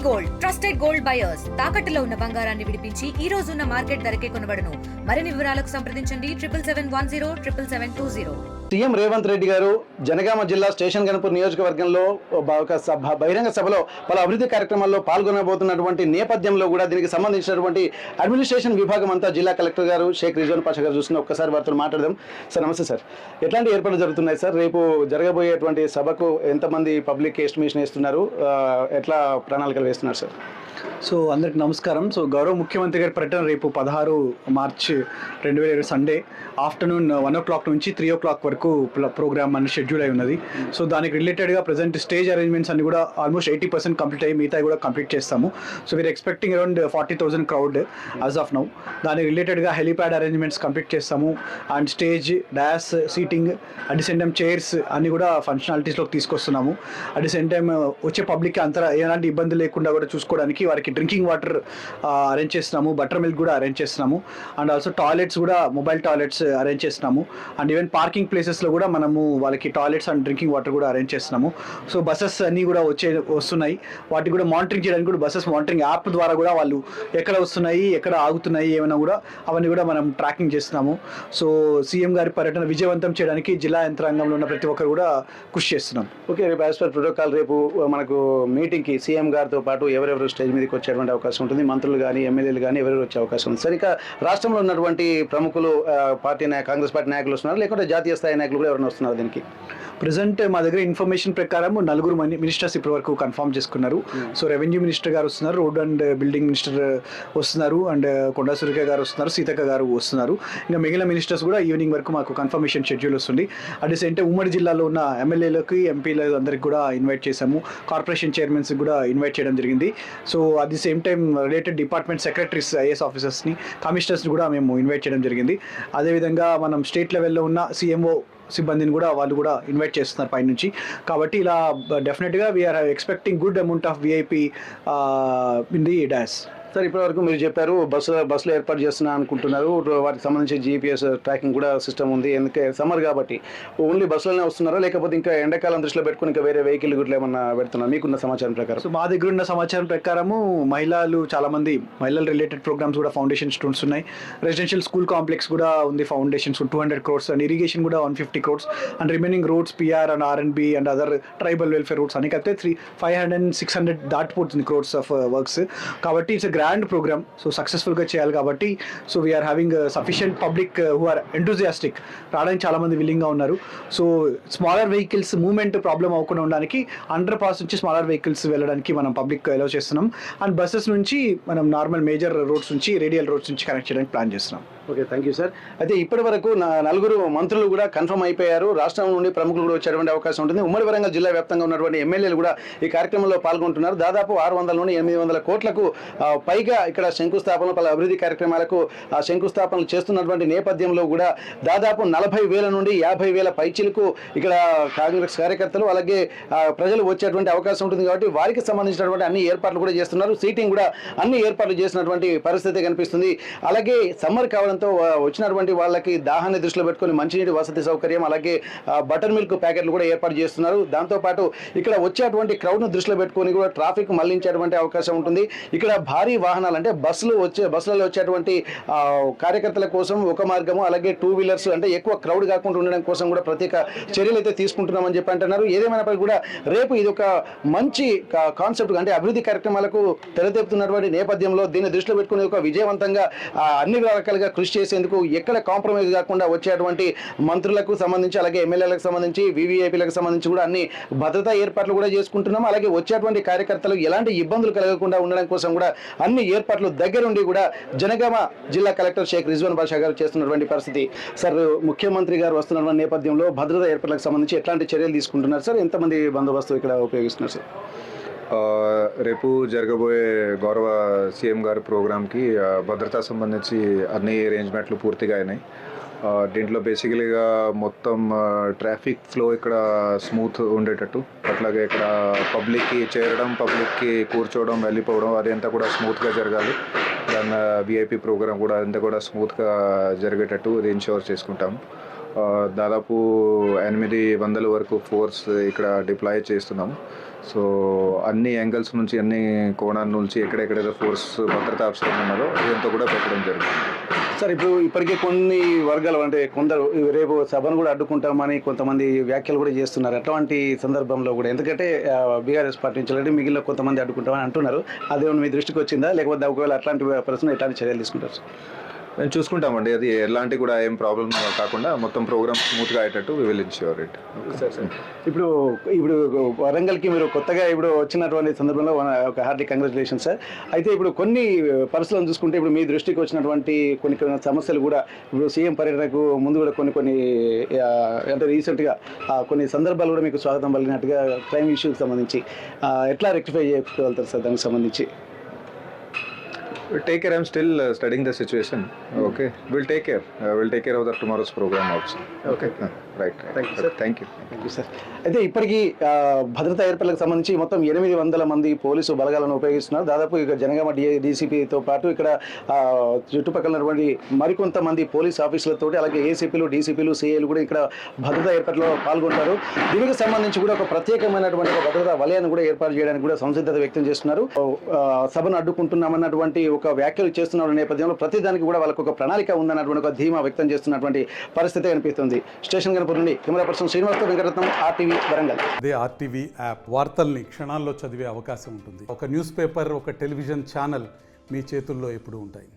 Gold trusted gold buyers తాకట్టులో ఉన్న బంగారాన్ని విడిపించి ఈ రోజు ఉన్న మార్కెట్ ధరకే కొనబడును. మరిన్ని వివరాలకు సంప్రదించండి 77107720. సీఎం రేవంత్ రెడ్డి గారు జనగామ జిల్లా స్టేషన్ గణపూర్ నియోజకవర్గంలో ఒక బహిరంగ సభలో పలు అభివృద్ధి కార్యక్రమాల్లో పాల్గొనబోతున్నటువంటి నేపథ్యంలో కూడా దీనికి సంబంధించినటువంటి అడ్మినిస్ట్రేషన్ విభాగం అంతా జిల్లా కలెక్టర్ గారు షేక్ రిజ్వాన్ పాషా గారు చూసిన ఒక్కసారి వారితో మాట్లాడదాం. సార్ నమస్తే సార్, ఎట్లాంటి ఏర్పాట్లు జరుగుతున్నాయి సార్? రేపు జరగబోయేటువంటి సభకు ఎంతమంది పబ్లిక్ ఎస్టిమేషన్ వేస్తున్నారు, ఎట్లా ప్రణాళికలు వేస్తున్నారు సార్? సో అందరికి నమస్కారం. సో గౌరవ ముఖ్యమంత్రి గారి పర్యటన రేపు 16 మార్చ్ 2020 సండే ఆఫ్టర్నూన్ 1 o'clock నుంచి 3 o'clock వరకు ప్రోగ్రామ్ అని షెడ్యూల్ అయి ఉన్నది. సో దానికి రిలేటెడ్గా ప్రజెంట్ స్టేజ్ అరేంజ్మెంట్స్ అన్ని కూడా ఆల్మోస్ట్ 80% కంప్లీట్ అయ్యి మిగతా కూడా కంప్లీట్ చేస్తాము. So we are expecting around 40,000 crowd as of now. దానికి రిలేటెడ్గా హెలీప్యాడ్ అరేంజ్మెంట్స్ కంప్లీట్ చేస్తాము. And stage, dash, seating, at the same time chairs అన్ని కూడా ఫంక్షనాలిటీస్లోకి తీసుకొస్తున్నాము. అట్ ది సేమ్ టైం వచ్చే పబ్లిక్కి అంతా ఎలాంటి ఇబ్బంది లేకుండా కూడా చూసుకోవడానికి వారికి డ్రింకింగ్ వాటర్ అరేంజ్ చేస్తున్నాము, బటర్ మిల్క్ కూడా అరేంజ్ చేస్తున్నాము. అండ్ ఆల్సో టాయిలెట్స్ కూడా మొబైల్ టాయిలెట్స్ అరేంజ్ చేస్తున్నాము. అండ్ ఈవెన్ పార్కింగ్ ప్లేసెస్లో కూడా మనము వాళ్ళకి టాయిలెట్స్ అండ్ డ్రింకింగ్ వాటర్ కూడా అరేంజ్ చేస్తున్నాము. సో బస్సెస్ అన్నీ కూడా వస్తున్నాయి. వాటికి కూడా మానిటరింగ్ చేయడానికి కూడా బస్సెస్ మానిటరింగ్ యాప్ ద్వారా కూడా వాళ్ళు ఎక్కడ వస్తున్నాయి, ఎక్కడ ఆగుతున్నాయి, ఏమైనా కూడా అవన్నీ కూడా మనం ట్రాకింగ్ చేస్తున్నాము. సో సీఎం గారి పర్యటన విజయవంతం చేయడానికి జిల్లా యంత్రాంగంలో ఉన్న ప్రతి ఒక్కరు కూడా కృషి చేస్తున్నాం. ఓకే, రేపు యాజ్ పర్ ప్రోటోకాల్ రేపు మనకు మీటింగ్కి సీఎం గారితో పాటు ఎవరెవరు స్టేజ్ మీదకి వచ్చేటువంటి అవకాశం ఉంటుంది, మంత్రులు కానీ ఎమ్మెల్యేలు కానీ ఎవరెవరు వచ్చే అవకాశం ఉంది సార్? ఇక రాష్ట్రంలో ఉన్నటువంటి ప్రముఖులు కాంగ్రెస్ పార్టీ నాయకులు వస్తున్నారు, లేకుంటే జాతీయ స్థాయి నాయకులు కూడా ఎవరైనా వస్తున్నారు? దీనికి ప్రజెంట్ మా దగ్గర ఇన్ఫర్మేషన్ ప్రకారం 4 మినిస్టర్స్ ఇప్పటి వరకు కన్ఫర్మ్ చేసుకున్నారు. సో రెవెన్యూ మినిస్టర్ గారు వస్తున్నారు, రోడ్ అండ్ బిల్డింగ్ మినిస్టర్ వస్తున్నారు, అండ్ కొండా సురేఖ గారు వస్తున్నారు, సీతక్క గారు వస్తున్నారు. ఇంకా మిగిలిన మినిస్టర్స్ కూడా ఈవినింగ్ వరకు మాకు కన్ఫర్మేషన్ షెడ్యూల్ వస్తుంది. అట్ ది సేమ్ టైం ఉమ్మడి జిల్లాలో ఉన్న ఎమ్మెల్యేలకి, ఎంపీలు అందరికి కూడా ఇన్వైట్ చేశాము. కార్పొరేషన్ చైర్మన్స్ కూడా ఇన్వైట్ చేయడం జరిగింది. So at the same time related department secretaries, IAS ఆఫీసర్స్ని, కమిషనర్స్ని కూడా మేము ఇన్వైట్ చేయడం జరిగింది. అదేవిధంగా మనం స్టేట్ లెవెల్లో ఉన్న సిఎంఓ సిబ్బందిని కూడా వాళ్ళు కూడా ఇన్వైట్ చేస్తున్నారు పైనుంచి. కాబట్టి ఇలా డెఫినెట్గా we are expecting good amount of VIP in the dash. Sir ఇప్పటివరకు మీరు చెప్పారు బస్సులు ఏర్పాటు చేస్తున్నా అనుకుంటున్నారు, వాటికి సంబంధించి జీపీఎస్ ట్రాకింగ్ కూడా సిస్టమ్ ఉంది. ఎందుకంటే సమ్మర్ కాబట్టి ఓన్లీ బస్సులనే వస్తున్నారా, లేకపోతే ఇంకా ఎండాకాలం దృష్టిలో పెట్టుకుని ఇంకా వేరే వెహికల్ గుట్లు ఏమన్నా పెడుతున్నారు మీకున్న సమాచారం ప్రకారం? సో మా దగ్గర ఉన్న సమాచారం ప్రకారము చాలామంది మహిళలు రిలేటెడ్ ప్రోగ్రామ్స్ కూడా ఫౌండేషన్ స్టూడెంట్స్ ఉన్నాయి. రెసిడెన్షియల్ స్కూల్ కాంప్లెక్స్ కూడా ఉంది, ఫౌండేషన్స్ 200 crores, అండ్ ఇరిగేషన్ కూడా 150 crores, and remaining roads, PR and RNB and other tribal welfare roads అని కలిపితే 500 and 600 దాటిపోతుంది crores ఆఫ్ వర్క్స్. కాబట్టి ఇట్స్ గ్రాండ్ ప్రోగ్రామ్. సో సక్సెస్ఫుల్గా చేయాలి కాబట్టి so we are having sufficient public who are enthusiastic, రావడానికి చాలామంది విల్లింగ్గా ఉన్నారు. So smaller vehicles movement problem అవ్వకుండా ఉండడానికి అండర్ పాస్ నుంచి స్మాలర్ వెహికల్స్ వెళ్ళడానికి మనం పబ్లిక్ అలౌ చేస్తున్నాం. అండ్ బస్సెస్ నుంచి మనం నార్మల్ మేజర్ రోడ్స్ నుంచి, రేడియల్ రోడ్స్ నుంచి కనెక్ట్ చేయడానికి ప్లాన్ చేస్తున్నాం. Okay, thank you sir. అయితే ఇప్పటి వరకు 4 మంత్రులు కూడా కన్ఫర్మ్ అయిపోయారు. రాష్ట్రం నుండి ప్రముఖులు కూడా వచ్చేటువంటి అవకాశం ఉంటుంది. ఉమ్మడి వరంగల్ జిల్లా వ్యాప్తంగా ఉన్నటువంటి ఎమ్మెల్యేలు కూడా ఈ కార్యక్రమంలో పాల్గొంటున్నారు. దాదాపు 600 నుండి 800 కోట్లకు పైగా ఇక్కడ శంకుస్థాపన, పలు అభివృద్ధి కార్యక్రమాలకు శంకుస్థాపనలు చేస్తున్నటువంటి నేపథ్యంలో కూడా దాదాపు 40,000 నుండి 50,000 పైచిలకు ఇక్కడ కాంగ్రెస్ కార్యకర్తలు అలాగే ప్రజలు వచ్చేటువంటి అవకాశం ఉంటుంది. కాబట్టి వారికి సంబంధించినటువంటి అన్ని ఏర్పాట్లు కూడా చేస్తున్నారు. సీటింగ్ కూడా అన్ని ఏర్పాట్లు చేసినటువంటి పరిస్థితి కనిపిస్తుంది. అలాగే సమ్మర్ కావడంతో వచ్చినటువంటి వాళ్ళకి దాహాన్ని దృష్టిలో పెట్టుకొని మంచినీటి వసతి సౌకర్యం, అలాగే బటర్ మిల్క్ ప్యాకెట్లు కూడా ఏర్పాటు చేస్తున్నారు. దాంతోపాటు ఇక్కడ వచ్చేటువంటి క్రౌడ్ను దృష్టిలో పెట్టుకొని కూడా ట్రాఫిక్ మళ్లించేటువంటి అవకాశం ఉంటుంది. ఇక్కడ భారీ వాహనాలు అంటే బస్సులలో వచ్చేటువంటి కార్యకర్తల కోసం ఒక మార్గము, అలాగే 2 వీలర్స్ అంటే ఎక్కువ క్రౌడ్ కాకుండా ఉండడం కోసం కూడా ప్రత్యేక చర్యలు అయితే తీసుకుంటున్నామని చెప్పి అంటున్నారు. ఏదేమైనప్పటికీ కూడా రేపు ఇది ఒక మంచి కాన్సెప్ట్, అంటే అభివృద్ధి కార్యక్రమాలకు తెరతెప్పుతున్నటువంటి నేపథ్యంలో దీన్ని దృష్టిలో పెట్టుకుని ఒక విజయవంతంగా అన్ని రకాలుగా కృషి చేసేందుకు ఎక్కడ కాంప్రమైజ్ కాకుండా వచ్చేటువంటి మంత్రులకు సంబంధించి, అలాగే ఎమ్మెల్యేలకు సంబంధించి, వివిఐపీలకు సంబంధించి కూడా అన్ని భద్రతా ఏర్పాట్లు కూడా చేసుకుంటున్నాం. అలాగే వచ్చేటువంటి కార్యకర్తలు ఎలాంటి ఇబ్బందులు కలగకుండా ఉండడం కోసం కూడా అన్ని ఏర్పాట్లు దగ్గరుండి కూడా జనగామ జిల్లా కలెక్టర్ షేక్ రిజ్వాన్ పాషా గారు చేస్తున్నటువంటి పరిస్థితి. సార్ ముఖ్యమంత్రి గారు వస్తున్నటువంటి నేపథ్యంలో భద్రతా ఏర్పాట్లకు సంబంధించి ఎట్లాంటి చర్యలు తీసుకుంటున్నారు సార్? ఎంతమంది బందోబస్తు ఇక్కడ ఉపయోగిస్తున్నారు సార్? రేపు జరగబోయే గౌరవ సీఎం గారి ప్రోగ్రామ్కి భద్రతా సంబంధించి అన్ని అరేంజ్మెంట్లు పూర్తిగా అయినాయి. దీంట్లో బేసికలీగా మొత్తం ట్రాఫిక్ ఫ్లో ఇక్కడ స్మూత్ ఉండేటట్టు, అట్లాగే ఇక్కడ పబ్లిక్కి చేరడం, పబ్లిక్కి కూర్చోవడం, వెళ్ళిపోవడం అదంతా కూడా స్మూత్గా జరగాలి. దాని విఐపి ప్రోగ్రామ్ కూడా అదంతా కూడా స్మూత్గా జరిగేటట్టు అది ఇన్షూర్ చేసుకుంటాము. దాదాపు 800 వరకు ఫోర్స్ ఇక్కడ డిప్లాయ్ చేస్తున్నాము. సో అన్ని యాంగిల్స్ నుంచి, అన్ని కోణాల నుంచి ఎక్కడెక్కడైతే ఫోర్స్ భద్రతా అవసరం ఉన్నదో ఇదంతా కూడా పెట్టడం జరిగింది. సార్, ఇప్పుడు ఇప్పటికే కొన్ని వర్గాలు అంటే కొందరు రేపు సభను కూడా అడ్డుకుంటామని కొంతమంది వ్యాఖ్యలు కూడా చేస్తున్నారు. అట్లాంటి సందర్భంలో కూడా ఎందుకంటే బీఆర్ఎస్ పార్టీ నుంచి ఆల్రెడీ మిగిలిన కొంతమంది అడ్డుకుంటామని అంటున్నారు. అదేమన్నా మీ దృష్టికి వచ్చిందా, లేకపోతే ఒకవేళ అట్లాంటి ప్రశ్న ఎట్లాంటి చర్యలు తీసుకుంటారు? మేము చూసుకుంటామండి. అది ఎలాంటి కూడా ఏం ప్రాబ్లం కాకుండా మొత్తం ప్రోగ్రామ్ స్మూత్గా అయ్యేటట్టు వి విల్ ఇన్ష్యూర్ ఇట్. ఇప్పుడు వరంగల్కి మీరు కొత్తగా ఇప్పుడు వచ్చినటువంటి సందర్భంలో ఒక హార్టీ కంగ్రాచులేషన్ సార్. అయితే ఇప్పుడు కొన్ని పరిస్థితులను చూసుకుంటే ఇప్పుడు మీ దృష్టికి వచ్చినటువంటి కొన్ని సమస్యలు కూడా ఇప్పుడు సీఎం పర్యటనకు ముందు కూడా కొన్ని అంటే రీసెంట్గా కొన్ని సందర్భాలు కూడా మీకు స్వాగతం పలిగినట్టుగా క్రైమ్ ఇష్యూకి సంబంధించి ఎట్లా రెక్టిఫై చేసుకోగలుగుతారు సార్ దానికి సంబంధించి? Take care. I'm still studying the situation. Okay, we'll take care. We'll take care of the tomorrow's program also. Okay. Right. Thank you, sir. Thank you. Thank you sir. అయితే ఇప్పటికీ భద్రతా ఏర్పాట్లకు సంబంధించి మొత్తం 800 మంది police బలగాలను ఉపయోగిస్తున్నారు. దాదాపు ఇక జనగామ డీసీపీతో పాటు ఇక్కడ చుట్టుపక్కల ఉన్నటువంటి మరికొంతమంది పోలీస్ ఆఫీసులతో అలాగే ఏసీపీలు, డీసీపీలు, సిఐలు కూడా ఇక్కడ భద్రతా ఏర్పాట్లో పాల్గొంటారు. దీనికి సంబంధించి కూడా ఒక ప్రత్యేకమైనటువంటి భద్రతా వలయాన్ని కూడా ఏర్పాటు చేయడానికి కూడా సంసిద్ధత వ్యక్తం చేస్తున్నారు. సభను అడ్డుకుంటున్నామన్నటువంటి ఒక వ్యాఖ్యలు చేస్తున్న నేపథ్యంలో ప్రతిదానికి కూడా వాళ్ళకు ఒక ప్రణాళిక ఉందన్నటువంటి ఒక ధీమా వ్యక్తం చేస్తున్నటువంటి పరిస్థితి కనిపిస్తుంది. స్టేషన్ గణపూర్ నుండి camera person Srinivasa Venkataratnam, RTV Warangal. అదే ఆర్టీవీ యాప్ వార్తల్ని క్షణాల్లో చదివే అవకాశం ఉంటుంది. ఒక న్యూస్ పేపర్, ఒక టెలివిజన్ ఛానల్ మీ చేతుల్లో ఎప్పుడూ ఉంటాయి.